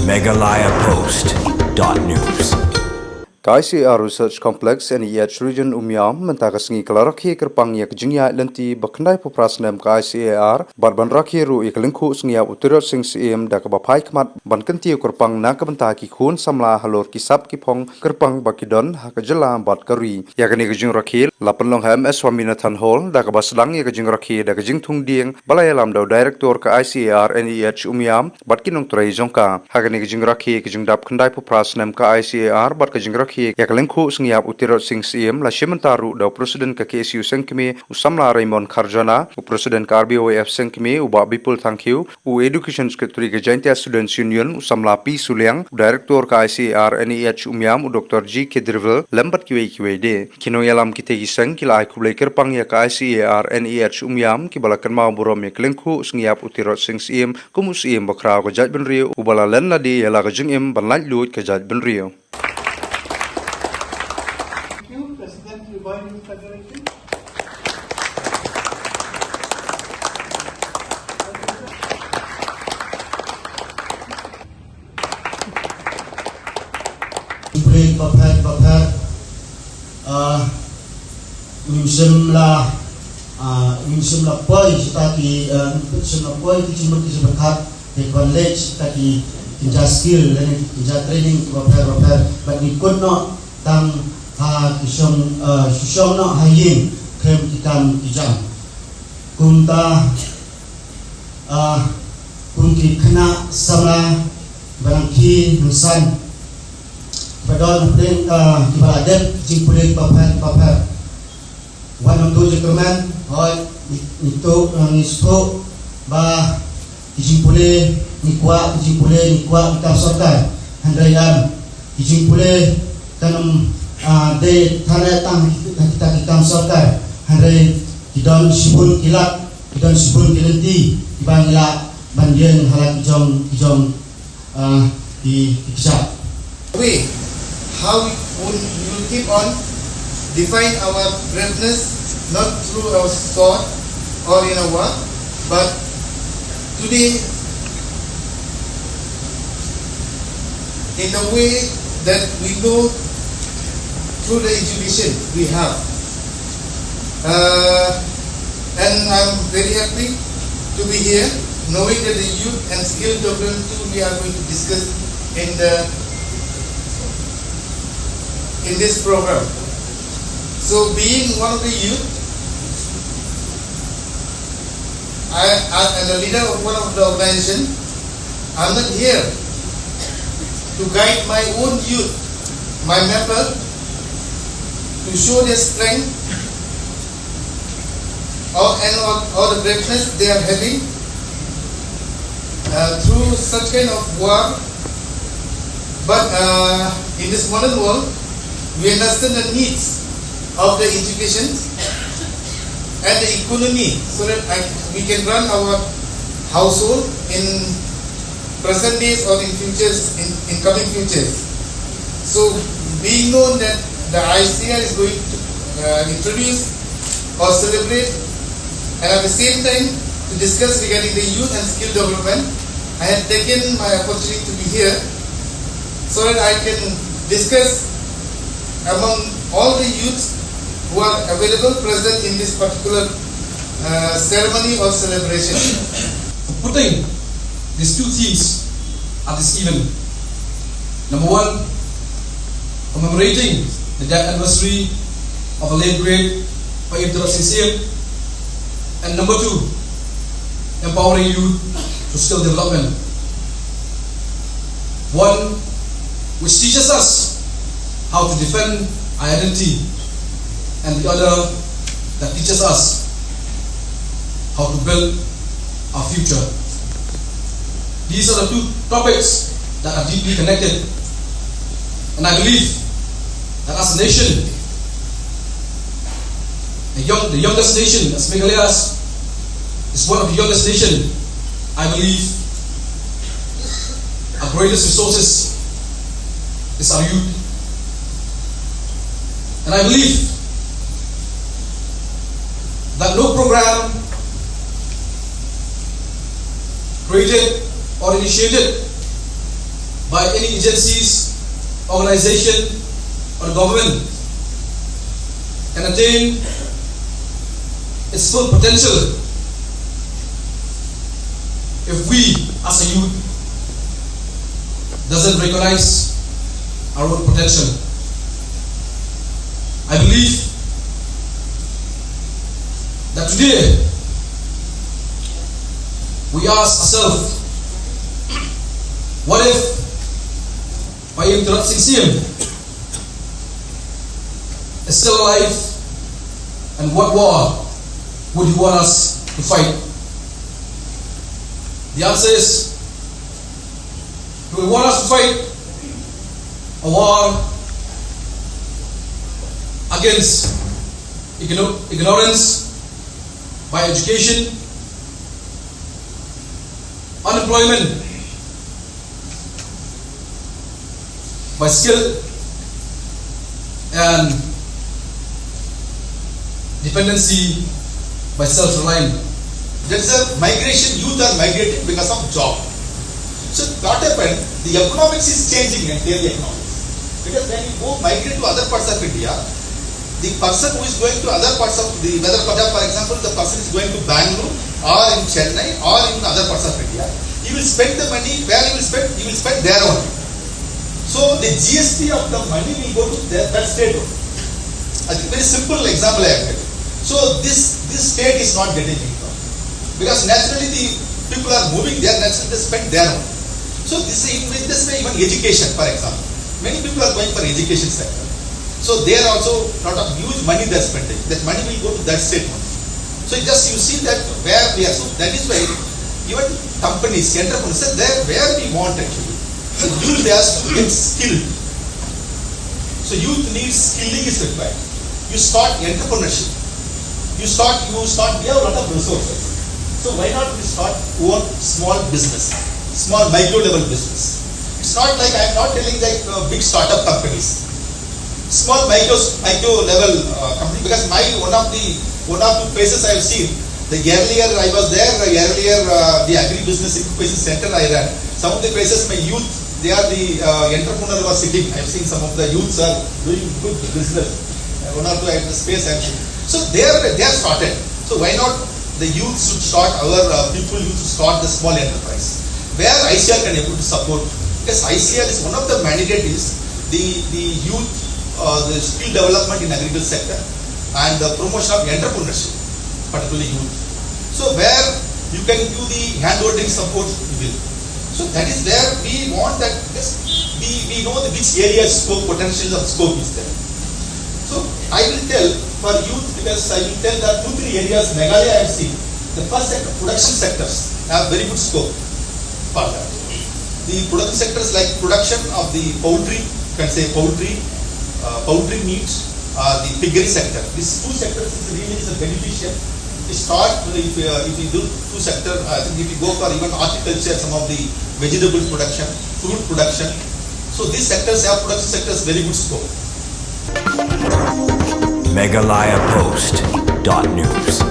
MeghalayaPost.news. ICAR Research Complex and ICAR Region Umyam mentaka sengi Rakhe kerpang yak jingya lenti baknai poprasnem ka ICAR barban Rakhe ru ik Lyngkhuh Sngi Ïap Tirot Syiem dak bapai kmat bankanti kerpang na kabenta ki khun samla halor kisap ki phong kerpang bakidon hakajala bat kari yakani gejing Rakhe lapanlong MS Swaminathan Hall dak baslang yak gejing Rakhe dak gejing thungdieng balai lamdau director ka ICAR and ICAR Umyam batkinong trai jongka hakani gejing Rakhe gejing dap khandai poprasnem ka ICAR bat gejing Rakhe yak Lyngkhuh Sngi Ïap Tirot Syiem la shimentaru da presiden ka KSU sengkmi usamla Raymond Kharjana u presiden ka RBOF sengkmi u ba bipul thank you u education secretary ka Jaintia Students Union usamla P Suliang director ka ICAR NEH Umyam u Dr. G Kedrivel lambat kiwe kino yalam kitegi seng kila ai kerpang ya ka ICAR NEH Umyam ki balakan ma burom yak Lyngkhuh Sngi Ïap Tirot Syiem kumus iem bakra ko jaj benrio u bala len la di yala ka jingim banlaj lut ka jaj benrio. Bapat minsim la poi taki minsim la poi kijimut kijibakat di college taki kinja skill dan kinja training bapat but ikut no tang kisong no hayin kem kitam kijam kunta kunti kena samla barangki nusan Padahal pring ibadat jing pulih bapak wan untuk jekerman hoi itu ngisto ba jing pulih nikwa kita sorkan handayam jing pulih kanam de thana tang kita sorkan handay kidon sibun kilat kidon sibun kilenti ibangila bandian halak kijong di kisah how we will keep on define our greatness not through our sword or in our work, but today in a way that we know through the education we have. And I'm very happy to be here, knowing that the youth and skill development tool we are going to discuss in this program. So being one of the youth, and the leader of one of the organization, I'm not here to guide my own youth, my member, to show their strength or the greatness they are having through such kind of work. But in this modern world, we understand the needs of the education and the economy so that we can run our household in present days or in coming futures. So being known that the ICAR is going to introduce or celebrate and at the same time to discuss regarding the youth and skill development, I had taken my opportunity to be here so that I can discuss among all the youths who are available present in this particular ceremony or celebration. Putting these two themes at this event. Number one, commemorating the death anniversary of the late great Tirot Syiem, and number two, empowering youth to skill development. One which teaches us how to defend our identity, and the other that teaches us how to build our future. These are the two topics that are deeply connected, and I believe that as a nation, the youngest nation, as Meghalaya is one of the youngest nations, I believe our greatest resources is our youth. And I believe that no program created or initiated by any agencies, organization, or government can attain its full potential if we as a youth doesn't recognize our own potential. I believe that today we ask ourselves, what if Tirot Syiem is still alive, and what war would he want us to fight? The answer is, he will want us to fight a war against ignorance by education, unemployment by skill, and dependency by self-reliance. There is a migration, youth are migrating because of job. So what happened, the economics is changing and daily economics. Because when you go migrate to other parts of India, the person who is going to other parts of the, whether for example the person is going to Bangalore or in Chennai or in other parts of India, he will spend the money where he will spend there only. So the GST of the money will go to that state only. I think very simple example I have given. So this state is not getting income because naturally the people are moving there, naturally they spend there only. So this in this way, even education, for example, many people are going for education sector. So there also lot of huge money they are spending. That money will go to that state only. So just you see that where we are. So that is why even companies, entrepreneurs, say there where we want actually. So youth has to get skilled. So youth needs skilling is required. You start entrepreneurship. You start. We have a lot of resources. So why not we start own small business, small micro level business? It's not like I'm not telling like big startup companies, small micro level company. Because one of the places I have seen. The earlier I was there. The agri business incubation center I ran. Some of the places my youth. They are the entrepreneur was sitting. I have seen some of the youths are doing good business. One or two I have the space I have seen. So they are started. So why not the youth should start, our people used to start the small enterprise. Where ICAR can able to support. Because ICAR is one of the mandates the youth, the skill development in agriculture sector and the promotion of entrepreneurship, particularly youth. So where you can do the hand-holding support, you will. So that is where we want that, because we know which area scope, potential of scope is there. So I will tell for youth, because I will tell that 2-3 areas Meghalaya I have seen. The first sector, production sectors have very good scope for that. The production sectors like production of the poultry, you can say poultry meat, the piggery sector. These two sectors is really beneficial. We start if we do two sector. I think if we go for even horticulture, some of the vegetable production, fruit production. So these sectors have production sectors very good scope. MeghalayaPost.news